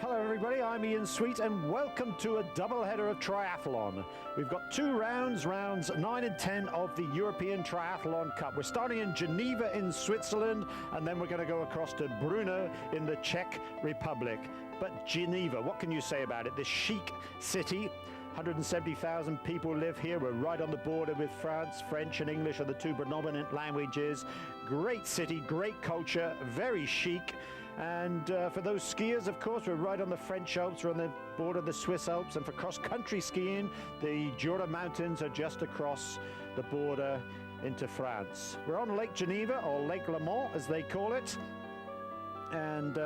Hello everybody, I'm Ian Sweet and welcome to a doubleheader of triathlon. We've got two rounds 9 and 10 of the European Triathlon Cup. We're starting in Geneva in Switzerland and then we're going to go across to Brno in the Czech Republic. But Geneva, what can you say about it? This chic city, 170,000 people live here. We're right on the border with France. French and English are the two predominant languages. Great city, great culture, very chic. And for those skiers, of course, we're right on the French Alps, we're on the border of the Swiss Alps. And for cross-country skiing, the Jura Mountains are just across the border into France. We're on Lake Geneva, or Lake Le Mans, as they call it. And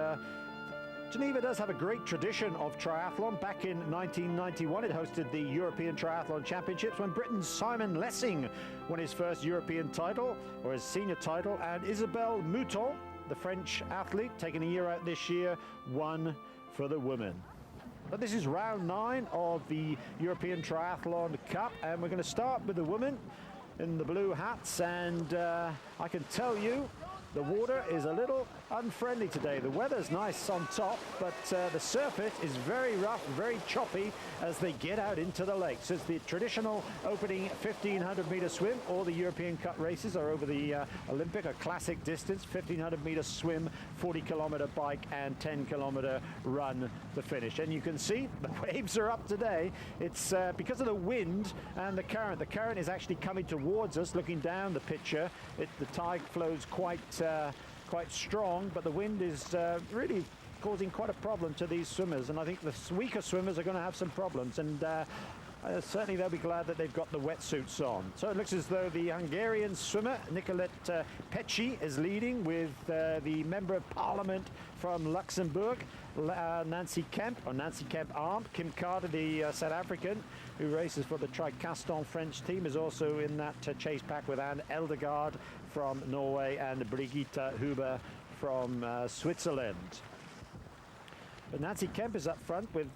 Geneva does have a great tradition of triathlon. Back in 1991, it hosted the European Triathlon Championships when Britain's Simon Lessing won his first European title, or his senior title, and Isabelle Mouton, the French athlete, taking a year out this year, won for the women. But this is round 9 of the European Triathlon Cup, and we're going to start with the women in the blue hats, and I can tell you the water is a little unfriendly today. The weather's nice on top, but the surface is very rough, very choppy as they get out into the lake. So it's the traditional opening 1,500 meter swim. All the European Cup races are over the Olympic, a classic distance, 1,500 meter swim, 40 kilometer bike and 10 kilometer run to finish. And you can see the waves are up today. It's because of the wind and the current. The current is actually coming towards us, looking down the picture. The tide flows quite strong, but the wind is really causing quite a problem to these swimmers, and I think the weaker swimmers are going to have some problems, and certainly they'll be glad that they've got the wetsuits on. So it looks as though the Hungarian swimmer Nicolette Pecci is leading with the Member of Parliament from Luxembourg, Nancy Kemp Arndt. Kim Carter, the South African, who races for the Tricaston French team, is also in that chase pack with Anne Eldegaard from Norway and Brigitte Huber from Switzerland. But Nancy Kemp is up front with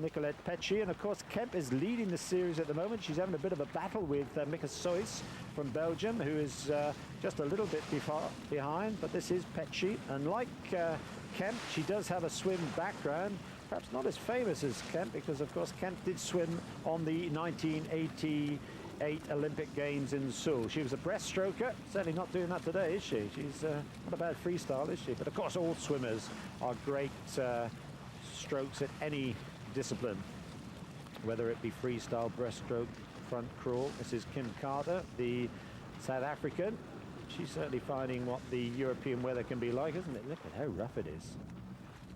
Nicolette Pecci, and of course Kemp is leading the series at the moment. She's having a bit of a battle with Mika Sois from Belgium, who is just a little bit behind, but this is Pecci, and like Kemp, she does have a swim background, perhaps not as famous as Kemp, because of course Kemp did swim on the 1988 Olympic Games in Seoul. She was a breaststroker, certainly not doing that today, is she? She's not a bad freestyle, is she? But of course all swimmers are great strokes at any discipline, whether it be freestyle, breaststroke, front crawl. This is Kim Carter, the South African. She's certainly finding what the European weather can be like, isn't it? Look at how rough it is.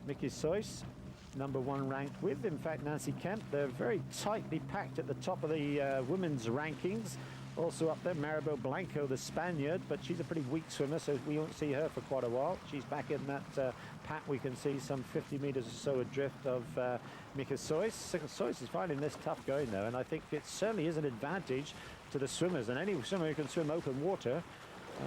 Mika Sois, number 1 ranked with, in fact, Nancy Kemp. They're very tightly packed at the top of the women's rankings. Also up there, Maribel Blanco, the Spaniard, but she's a pretty weak swimmer, so we won't see her for quite a while. She's back in that pack. We can see some 50 meters or so adrift of Mika Sois. Sois is finding this tough going, though, and I think it certainly is an advantage to the swimmers, and any swimmer who can swim open water.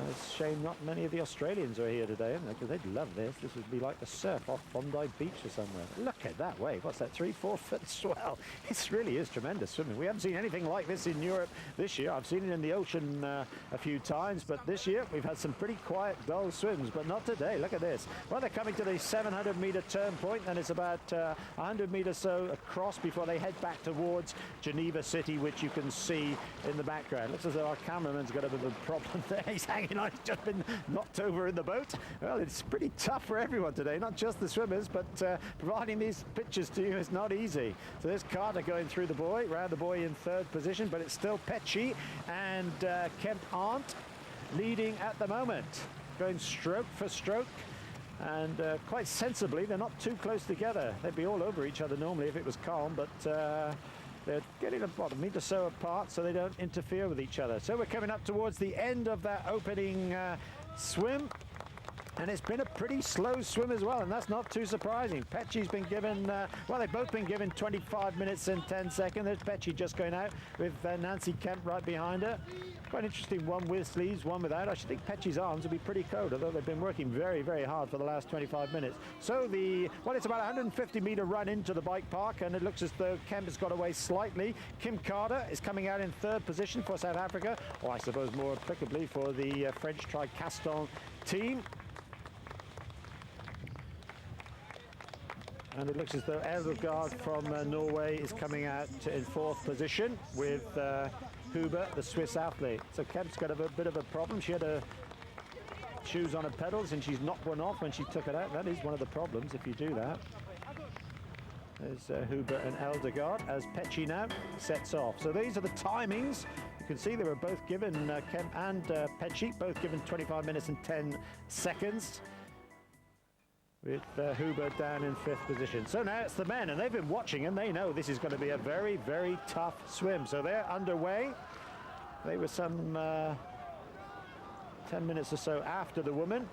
It's a shame not many of the Australians are here today, because they'd love this. This would be like the surf off Bondi Beach or somewhere. Look at that wave. What's that, 3-4 foot swell? It really is tremendous swimming. We haven't seen anything like this in Europe this year. I've seen it in the ocean a few times, but this year we've had some pretty quiet, dull swims, but not today. Look at this. Well, they're coming to the 700 meter turn point, and it's about 100 meters so across before they head back towards Geneva City, which you can see in the background. Looks as though our cameraman's got a bit of a problem there. He's hanging on, he's just been knocked over in the boat. Well, it's pretty tough for everyone today, not just the swimmers, but providing these pictures to you is not easy. So there's Carter going through the buoy, round the buoy in 3rd position, but it's still Pecci and Kemp Arndt leading at the moment, going stroke for stroke, and quite sensibly. They're not too close together. They'd be all over each other normally if it was calm, but they're getting about a meter or so apart so they don't interfere with each other. So we're coming up towards the end of that opening swim, and it's been a pretty slow swim as well, and that's not too surprising. Pecci's been given, well, they've both been given 25 minutes and 10 seconds. There's Pecci just going out with Nancy Kemp right behind her. Quite interesting, one with sleeves, one without. I should think Pecci's arms will be pretty cold, although they've been working very, very hard for the last 25 minutes. So it's about a 150 meter run into the bike park, and it looks as though Kemp has got away slightly. Kim Carter is coming out in 3rd position for South Africa, or I suppose more applicably for the French Tricaston team. And it looks as though Eldegaard from Norway is coming out in fourth position with Huber, the Swiss athlete. So Kemp's got a bit of a problem. She had her shoes on her pedals and she's knocked one off when she took it out. That is one of the problems if you do that. There's Huber and Eldegaard as Pecci now sets off. So these are the timings. You can see they were both given, Kemp and Pecci, both given 25 minutes and 10 seconds. With Huber down in fifth position. So now it's the men, and they've been watching and they know this is going to be a very, very tough swim. So they're underway. They were some 10 minutes or so after the women.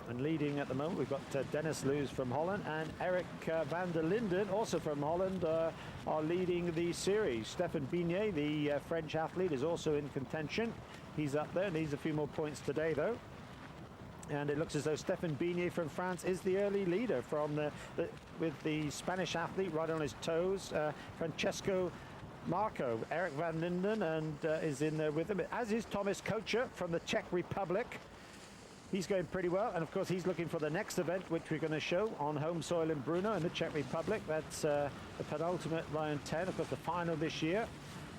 And leading at the moment, we've got Dennis Loos from Holland and Eric van der Linden, also from Holland, are leading the series. Stefan Bignet, the French athlete, is also in contention. He's up there, needs a few more points today, though. And it looks as though Stefan Bignet from France is the early leader from with the Spanish athlete right on his toes, Francesco Marco. Eric van Linden and is in there with him, as is Thomas Kocher from the Czech Republic. He's going pretty well, and of course he's looking for the next event, which we're going to show on home soil in Brno in the Czech Republic. That's the penultimate Lion 10. Of course, the final this year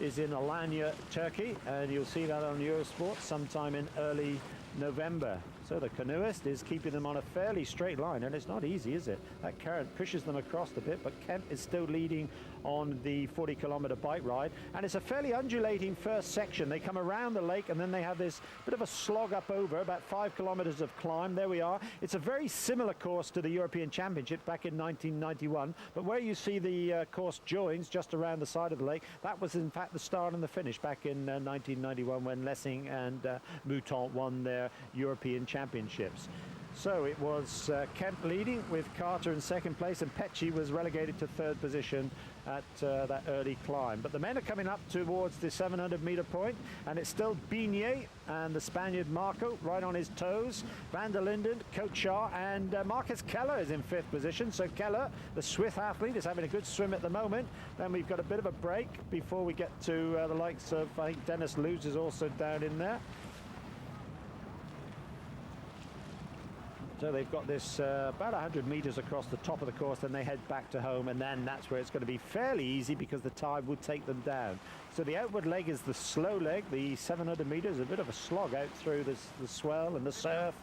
is in Alanya, Turkey, and you'll see that on Eurosport sometime in early November. So the canoeist is keeping them on a fairly straight line, and it's not easy, is it? That current pushes them across a bit, but Kemp is still leading on the 40-kilometer bike ride, and it's a fairly undulating first section. They come around the lake, and then they have this bit of a slog up over, about 5 kilometers of climb. There we are. It's a very similar course to the European Championship back in 1991, but where you see the course joins just around the side of the lake, that was in fact the start and the finish back in 1991 when Lessing and Mouton won their European Championships. So it was Kemp leading with Carter in second place, and Pecci was relegated to third position at that early climb. But the men are coming up towards the 700-meter point, and it's still Bignet and the Spaniard Marco right on his toes. Van der Linden, Kochar, and Marcus Keller is in fifth position. So Keller, the Swiss athlete, is having a good swim at the moment. Then we've got a bit of a break before we get to the likes of, I think, Dennis Loos is also down in there. So they've got this about 100 meters across the top of the course, then they head back to home, and then that's where it's going to be fairly easy because the tide would take them down. So the outward leg is the slow leg. The 700 meters, a bit of a slog out through the swell and the surf.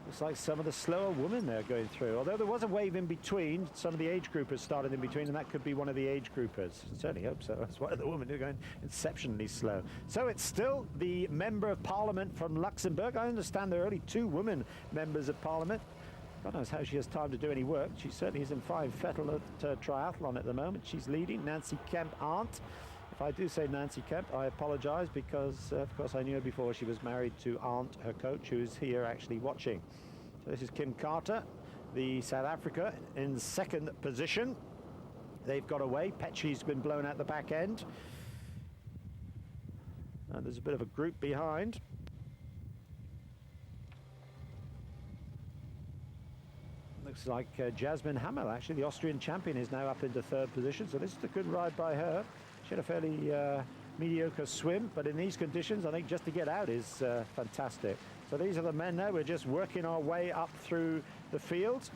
Looks like some of the slower women there going through. Although there was a wave in between, some of the age groupers started in between, and that could be one of the age groupers. Certainly hope so. That's one of the women who are going exceptionally slow. So it's still the Member of Parliament from Luxembourg. I understand there are only 2 women members of Parliament. God knows how she has time to do any work. She certainly is in fine fettle at triathlon at the moment. She's leading. Nancy Kemp aunt. If I do say Nancy Kemp, I apologize because, of course, I knew her before. She was married to Arndt, her coach, who's here actually watching. So this is Kim Carter, the South Africa, in second position. They've got away. Pecci's been blown out the back end. And there's a bit of a group behind. Looks like Jasmine Hamel, actually, the Austrian champion, is now up into third position. So this is a good ride by her. She had a fairly mediocre swim, but in these conditions, I think just to get out is fantastic. So these are the men now. We're just working our way up through the field.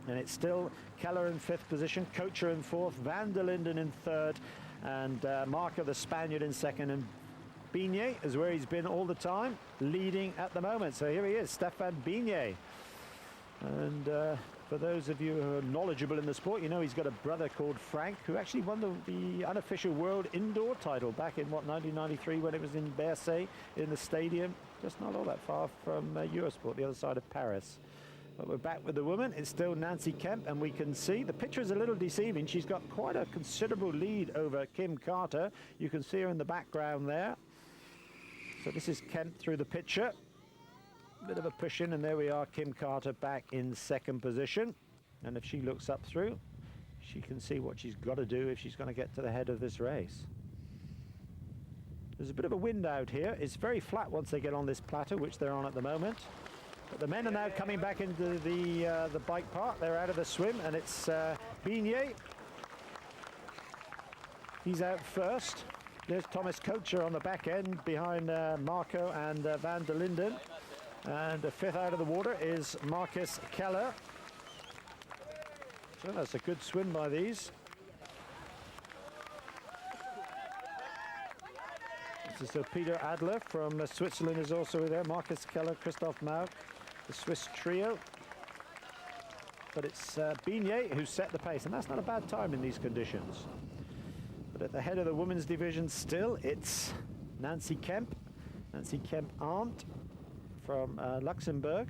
And it's still Keller in fifth position, Kocher in fourth, Van der Linden in third, and Marco, the Spaniard, in second. And Bignet is where he's been all the time, leading at the moment. So here he is, Stefan Bignet. And for those of you who are knowledgeable in the sport, you know he's got a brother called Frank, who actually won the unofficial world indoor title back in, 1993, when it was in Bercy, in the stadium, just not all that far from Eurosport, the other side of Paris. But we're back with the woman. It's still Nancy Kemp, and we can see the picture is a little deceiving. She's got quite a considerable lead over Kim Carter. You can see her in the background there. So this is Kemp through the picture. Bit of a push in, and there we are, Kim Carter back in second position. And if she looks up through, she can see what she's got to do if she's going to get to the head of this race. There's a bit of a wind out here. It's very flat once they get on this plateau, which they're on at the moment. But the men are now coming back into the bike park. They're out of the swim, and it's Bignet. He's out first. There's Thomas Kocher on the back end behind Marco and Van der Linden. And the fifth out of the water is Marcus Keller. So that's a good swim by these. This is Peter Adler from Switzerland is also there. Marcus Keller, Christoph Mauk, the Swiss trio. But it's Bignet who set the pace, and that's not a bad time in these conditions. But at the head of the women's division still, it's Nancy Kemp Arndt from Luxembourg.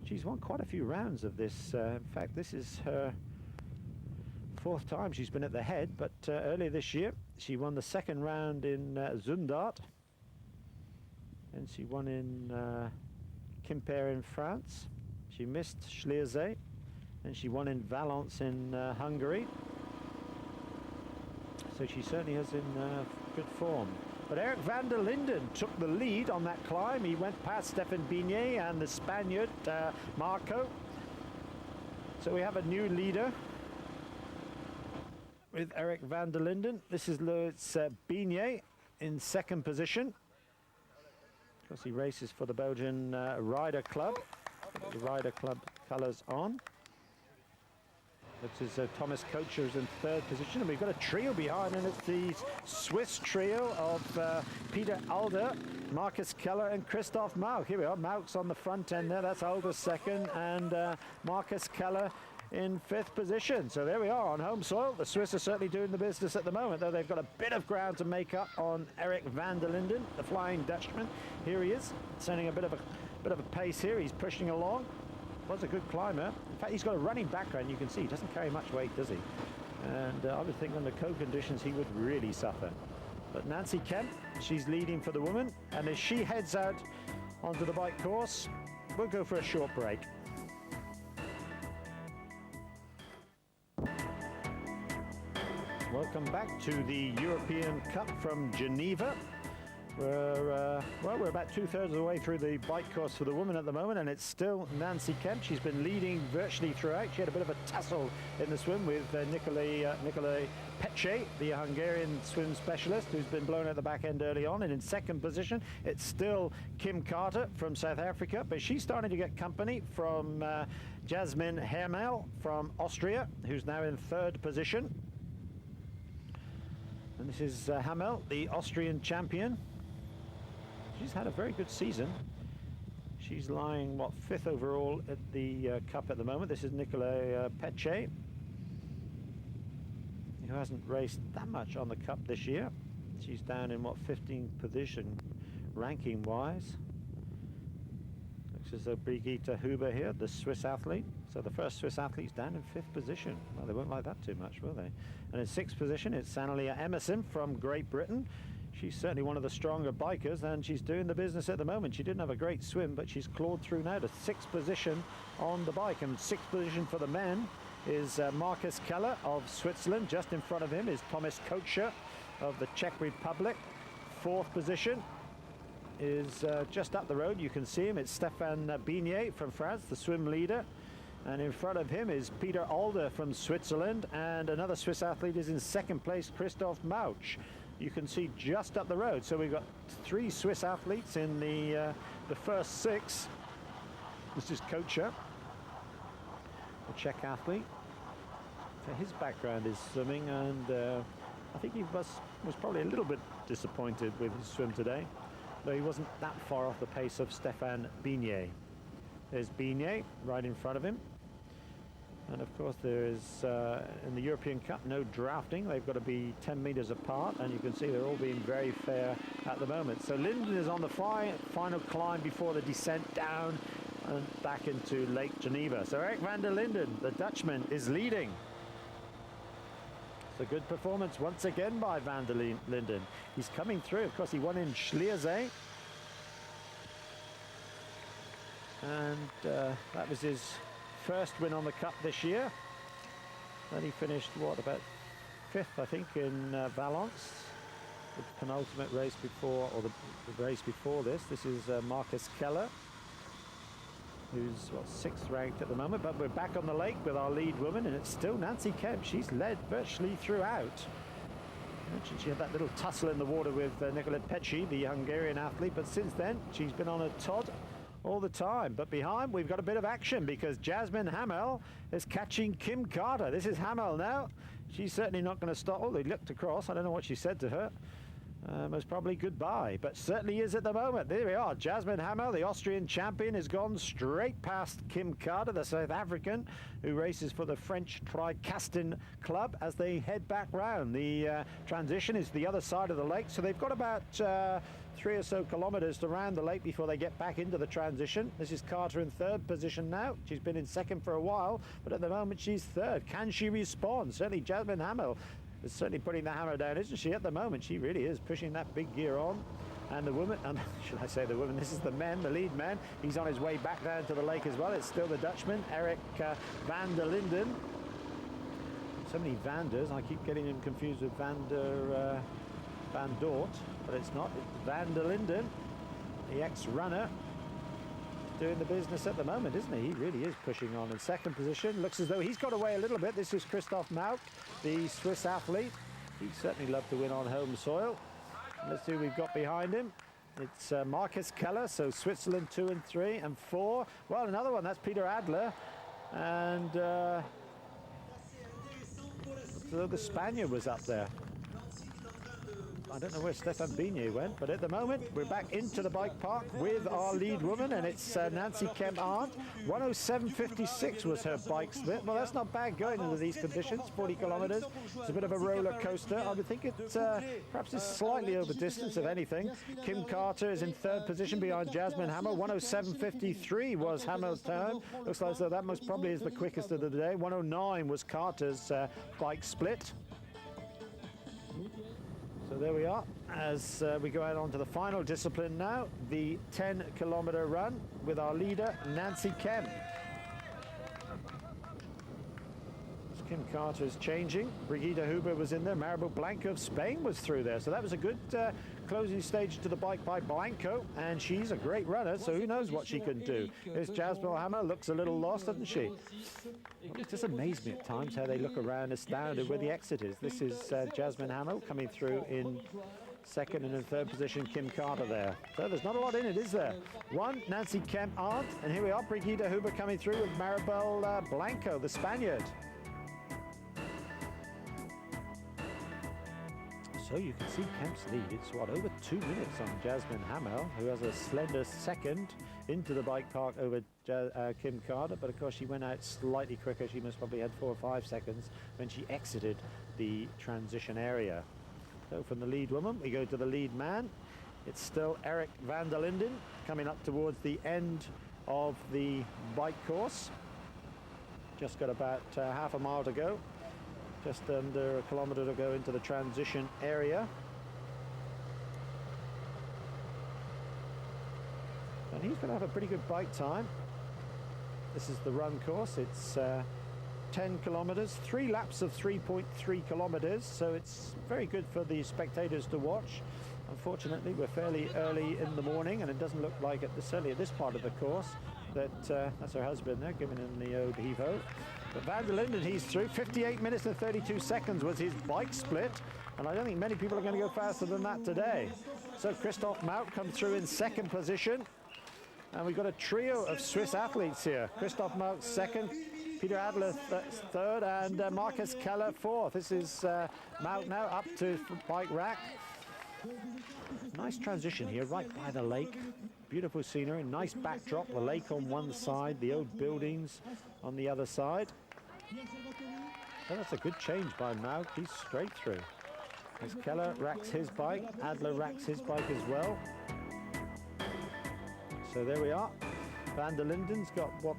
She's won quite a few rounds of this. In fact, this is her fourth time she's been at the head, but earlier this year she won the second round in Zundart, and she won in Quimper in France. She missed Schliersee, and she won in Valence in Hungary. So she certainly is in good form. But Eric van der Linden took the lead on that climb. He went past Stefan Bignet and the Spaniard Marco. So we have a new leader with Eric van der Linden. This is Bignet in second position. Of course, he races for the Belgian Rider Club. The Rider Club colours on. This is Thomas Kocher is in third position, and we've got a trio behind, and it's the Swiss trio of Peter Alder, Marcus Keller, and Christoph Mauk. Here we are. Mauk's on the front end there. That's Alder second, and Marcus Keller in fifth position. So there we are on home soil. The Swiss are certainly doing the business at the moment, though they've got a bit of ground to make up on Eric van der Linden, the Flying Dutchman. Here he is, sending a bit of a pace here. He's pushing along. Was a good climber. In fact, he's got a running background. You can see he doesn't carry much weight, does he? And I would think under co-conditions he would really suffer. But Nancy Kemp, she's leading for the woman, and as she heads out onto the bike course, we'll go for a short break. Welcome back to the European Cup from Geneva. We're about 2/3 of the way through the bike course for the women at the moment, and it's still Nancy Kemp. She's been leading virtually throughout. She had a bit of a tussle in the swim with Nicolai Pece, the Hungarian swim specialist, who's been blown at the back end early on. And in second position, it's still Kim Carter from South Africa, but she's starting to get company from Jasmin Hermel from Austria, who's now in third position. And this is Hamel, the Austrian champion. She's had a very good season. She's lying, what, fifth overall at the Cup at the moment. This is Nicolai Pece, who hasn't raced that much on the Cup this year. She's down in, what, 15th position ranking-wise. This is Brigitte Huber here, the Swiss athlete. So the first Swiss athlete's down in fifth position. Well, they won't like that too much, will they? And in sixth position, it's Annalia Emerson from Great Britain. She's certainly one of the stronger bikers, and she's doing the business at the moment. She didn't have a great swim, but she's clawed through now to sixth position on the bike. And sixth position for the men is Marcus Keller of Switzerland. Just in front of him is Thomas Kocher of the Czech Republic. Fourth position is just up the road. You can see him. It's Stefan Bignet from France, the swim leader. And in front of him is Peter Alder from Switzerland. And another Swiss athlete is in second place, Christoph Mauk. You can see just up the road. So we've got three Swiss athletes in the first six. This is Kocher, a Czech athlete. So his background is swimming, and I think he was probably a little bit disappointed with his swim today, though he wasn't that far off the pace of Stefan Bignet. There's Bignet right in front of him. And of course there is, in the European Cup, no drafting. They've got to be 10 meters apart, and you can see they're all being very fair at the moment. So Linden is on the final climb before the descent down and back into Lake Geneva. So Eric van der Linden, the Dutchman, is leading. It's a good performance once again by van der Linden. He's coming through. Of course, he won in Schliersee. And that was his first win on the Cup this year. Then he finished, what, about fifth, I think, in Valence, the penultimate race before, or the race before this. This is Marcus Keller, who's, what, sixth ranked at the moment. But we're back on the lake with our lead woman, and it's still Nancy Kemp. She's led virtually throughout. Mentioned she had that little tussle in the water with Nicola Pecci, the Hungarian athlete, but since then she's been on a Todd all the time. But behind we've got a bit of action because Jasmine Hamel is catching Kim Carter. This is Hamel now. She's certainly not going to stop. Oh, they looked across. I don't know what she said to her. Most probably goodbye, but certainly is at the moment. There we are. Jasmine Hamel, the Austrian champion, has gone straight past Kim Carter, the South African, who races for the French Tricastin Club as they head back round. The transition is the other side of the lake, so they've got about 3 or so kilometers to round the lake before they get back into the transition. This is Carter in third position now. She's been in second for a while, but at the moment she's third. Can she respond? Certainly Jasmine Hamel is certainly putting the hammer down, isn't she? At the moment, she really is pushing that big gear on. And the woman, and should I say the woman, this is the men, the lead man. He's on his way back down to the lake as well. It's still the Dutchman, Eric van der Linden. So many Vanders, I keep getting him confused with Van Dort, but it's not. It's Van der Linden, the ex-runner, doing the business at the moment, isn't he? He really is pushing on in second position. Looks as though he's got away a little bit. This is Christoph Mauk, the Swiss athlete. He'd certainly love to win on home soil. Let's see who we've got behind him. It's Marcus Keller, so Switzerland 2 and 3 and 4. Well, another one, that's Peter Adler. And so the Spaniard was up there. I don't know where Stefan Bigne went, but at the moment we're back into the bike park with our lead woman, and it's Nancy Kemp-Arndt. 107.56 was her bike split. Well, that's not bad going into these conditions, 40 kilometers. It's a bit of a roller coaster. I would think it's perhaps it's slightly over distance, if anything. Kim Carter is in third position behind Jasmine Hamel. 107.53 was Hamel's turn. Looks like that most probably is the quickest of the day. 109 was Carter's bike split. So there we are, as we go out onto the final discipline now, the 10-kilometer run with our leader, Nancy Kemp. Kim Carter is changing. Brigitte Huber was in there. Maribel Blanco of Spain was through there. So that was a good closing stage to the bike by Blanco, and she's a great runner, so who knows what she can do. Here's Jasmine Hamel, looks a little lost, doesn't she? Well, it just amazed me at times how they look around astounded where the exit is. This is Jasmine Hamel coming through in second, and in third position Kim Carter there. So there's not a lot in it, is there? One, Nancy Kemp-Arndt, and here we are, Brigitte Huber coming through with Maribel Blanco, the Spaniard. So you can see Kemp's lead. It's what, over 2 minutes on Jasmine Hamel, who has a slender second into the bike park over Kim Carter, but of course she went out slightly quicker. She must probably had 4 or 5 seconds when she exited the transition area. So from the lead woman, we go to the lead man. It's still Eric van der Linden coming up towards the end of the bike course. Just got about half a mile to go. Just under a kilometer to go into the transition area. And he's going to have a pretty good bike time. This is the run course. It's 10 kilometers, 3 laps of 3.3 kilometers. So it's very good for the spectators to watch. Unfortunately, we're fairly early in the morning, and it doesn't look like certainly at this part of the course, that that's her husband there giving him the old heave-ho. But van der Linden, he's through. 58 minutes and 32 seconds was his bike split, and I don't think many people are going to go faster than that today. So Christoph Mauk comes through in second position, and we've got a trio of Swiss athletes here. Christoph Mauk second, Peter Adler third, and Marcus Keller fourth. This is Mauk now up to bike rack. Nice transition here, right by the lake. Beautiful scenery, nice backdrop, the lake on one side, the old buildings on the other side. So that's a good change by Mauk, he's straight through. As Keller racks his bike, Adler racks his bike as well. So there we are. Van der Linden's got, what,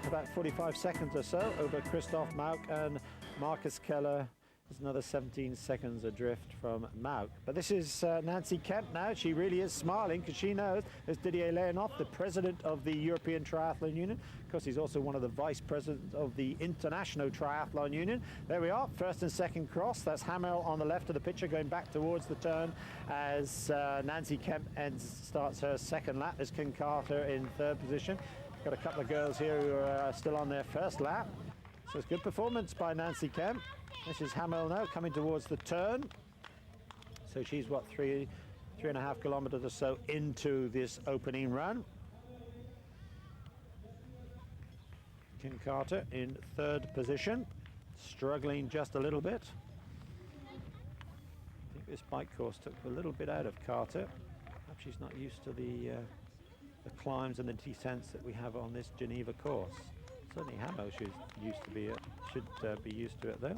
about 45 seconds or so over Christoph Mauk, and Marcus Keller is another 17 seconds adrift from Mauk. But this is Nancy Kemp now. She really is smiling because she knows there's Didier Leonoff, the president of the European Triathlon Union. Of course, he's also one of the vice presidents of the International Triathlon Union. There we are, first and second cross. That's Hamel on the left of the picture going back towards the turn as Nancy Kemp starts her second lap. There's Kim Carter in third position. Got a couple of girls here who are still on their first lap. So it's good performance by Nancy Kemp. This is Hamel now coming towards the turn. So she's, what, 3.5 kilometers or so into this opening run. Kim Carter in third position, struggling just a little bit. I think this bike course took a little bit out of Carter. Perhaps she's not used to the climbs and the descents that we have on this Geneva course. Certainly Hamo should be used to it though,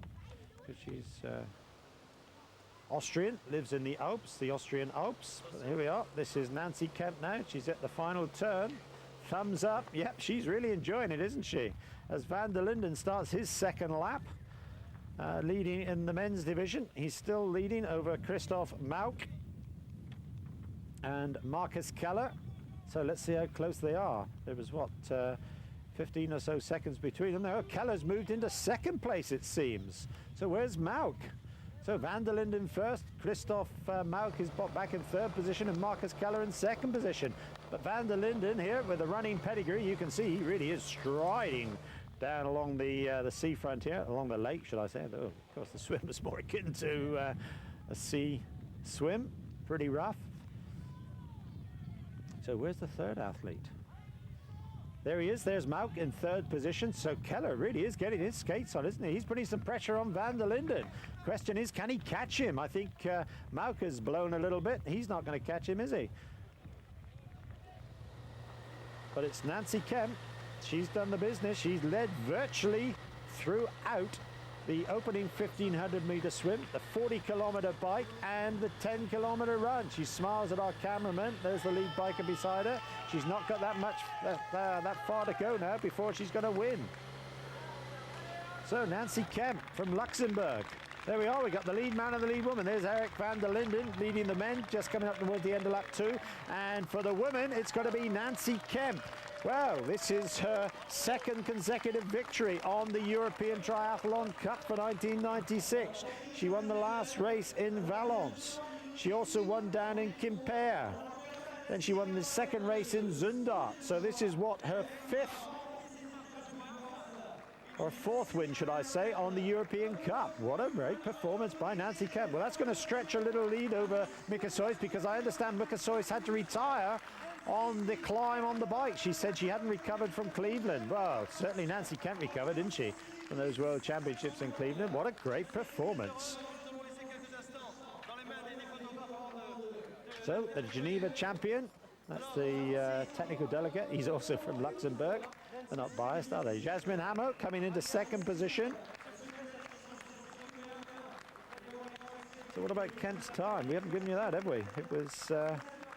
because she's Austrian, lives in the Alps, the Austrian Alps. But here we are. This is Nancy Kemp now. She's at the final turn. Thumbs up. Yep, she's really enjoying it, isn't she? As Van der Linden starts his second lap, leading in the men's division. He's still leading over Christoph Mauk and Marcus Keller. So let's see how close they are. There was, what, 15 or so seconds between them. Now Keller's moved into second place, it seems. So where's Mauk? So Van der Linden first, Christoph Mauk is back in third position, and Marcus Keller in second position. But Van der Linden here with a running pedigree, you can see he really is striding down along the seafront here, along the lake, should I say. Though, of course, the swim is more akin to a sea swim, pretty rough. So where's the third athlete? There he is, there's Mauk in third position. So Keller really is getting his skates on, isn't he? He's putting some pressure on Van der Linden. Question is, can he catch him? I think Mauk has blown a little bit. He's not going to catch him, is he? But it's Nancy Kemp. She's done the business. She's led virtually throughout the opening 1,500-meter swim, the 40-kilometer bike, and the 10-kilometer run. She smiles at our cameraman. There's the lead biker beside her. She's not got that far to go now before she's going to win. So Nancy Kemp from Luxembourg. There we are. We got the lead man and the lead woman. There's Eric van der Linden leading the men, just coming up towards the end of lap 2. And for the women, it's got to be Nancy Kemp. Well, this is her second consecutive victory on the European Triathlon Cup for 1996. She won the last race in Valence. She also won down in Quimper. Then she won the second race in Zundert. So this is what, her fourth win, should I say, on the European Cup. What a great performance by Nancy Kemp. Well, that's going to stretch a little lead over Mika Sois, because I understand Mika Sois had to retire on the climb on the bike. She said she hadn't recovered from Cleveland. Well, certainly Nancy Kemp recovered, didn't she, from those World Championships in Cleveland. What a great performance. So, the Geneva champion, that's the technical delegate. He's also from Luxembourg. They're not biased, are they? Jasmine Hamo coming into second position. So what about Kemp's time? We haven't given you that, have we? It was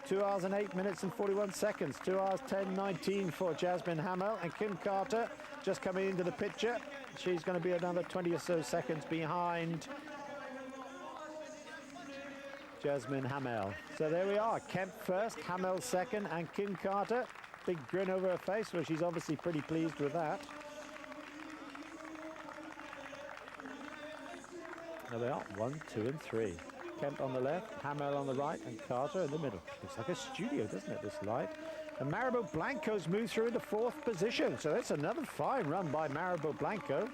2 hours and 8 minutes and 41 seconds. 2 hours 10:19 for Jasmine Hamel, and Kim Carter just coming into the picture. She's going to be another 20 or so seconds behind Jasmine Hamel. So there we are. Kemp first, Hamel second, and Kim Carter. Big grin over her face. Well, she's obviously pretty pleased with that. There they are, 1, 2, and 3. Kemp on the left, Hamel on the right, and Carter in the middle. Looks like a studio, doesn't it, this light? And Maribel Blanco's moved through into fourth position. So that's another fine run by Maribel Blanco.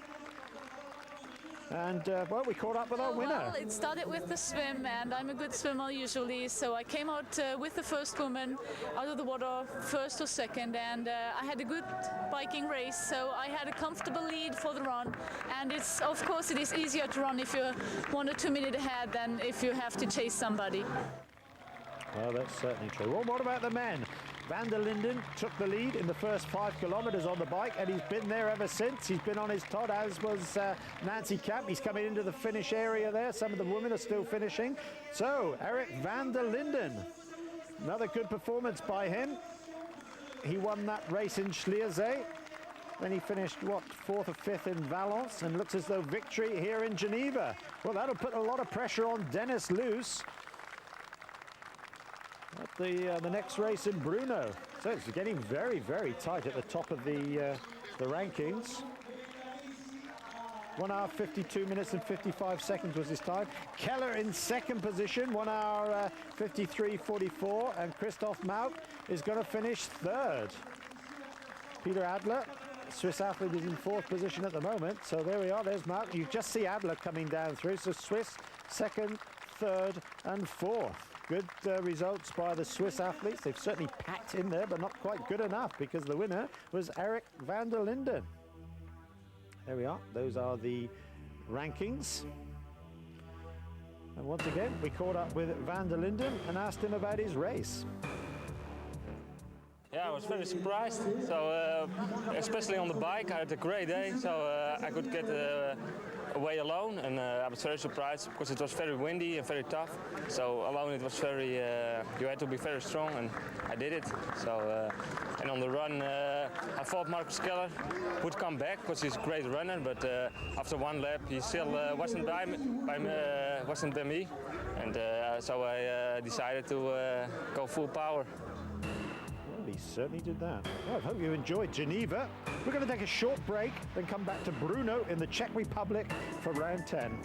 And, well, we caught up with our winner. Well, it started with the swim, and I'm a good swimmer usually, so I came out with the first woman out of the water, first or second, and I had a good biking race, so I had a comfortable lead for the run. And it's, of course, it is easier to run if you're 1 or 2 minutes ahead than if you have to chase somebody. Well, that's certainly true. Well, what about the men? Van der Linden took the lead in the first 5 kilometers on the bike, and he's been there ever since. He's been on his Todd, as was Nancy Kemp. He's coming into the finish area there. Some of the women are still finishing. So, Eric van der Linden, another good performance by him. He won that race in Schliersee. Then he finished, what, 4th or 5th in Valence, and looks as though victory here in Geneva. Well, that'll put a lot of pressure on Dennis Luce at the next race in Brno. So it's getting very, very tight at the top of the rankings. 1 hour 52 minutes and 55 seconds was his time. Keller in second position, 1 hour 53:44, and Christoph Mauk is going to finish third. Peter Adler, Swiss athlete, is in fourth position at the moment. So there we are, there's Mauk. You just see Adler coming down through. So Swiss second, third and fourth. Good results by the Swiss athletes. They've certainly packed in there, but not quite good enough because the winner was Eric van der Linden. There we are. Those are the rankings. And once again, we caught up with van der Linden and asked him about his race. Yeah, I was very surprised. So, especially on the bike, I had a great day. So I could get away alone, and I was very surprised because it was very windy and very tough. So alone, it was very. You had to be very strong, and I did it. So, and on the run, I thought Marcus Keller would come back because he's a great runner. But after one lap, he still wasn't by me, and so I decided to go full power. Well, he certainly did that. Well, I hope you enjoyed Geneva. We're going to take a short break, then come back to Brno in the Czech Republic for round 10.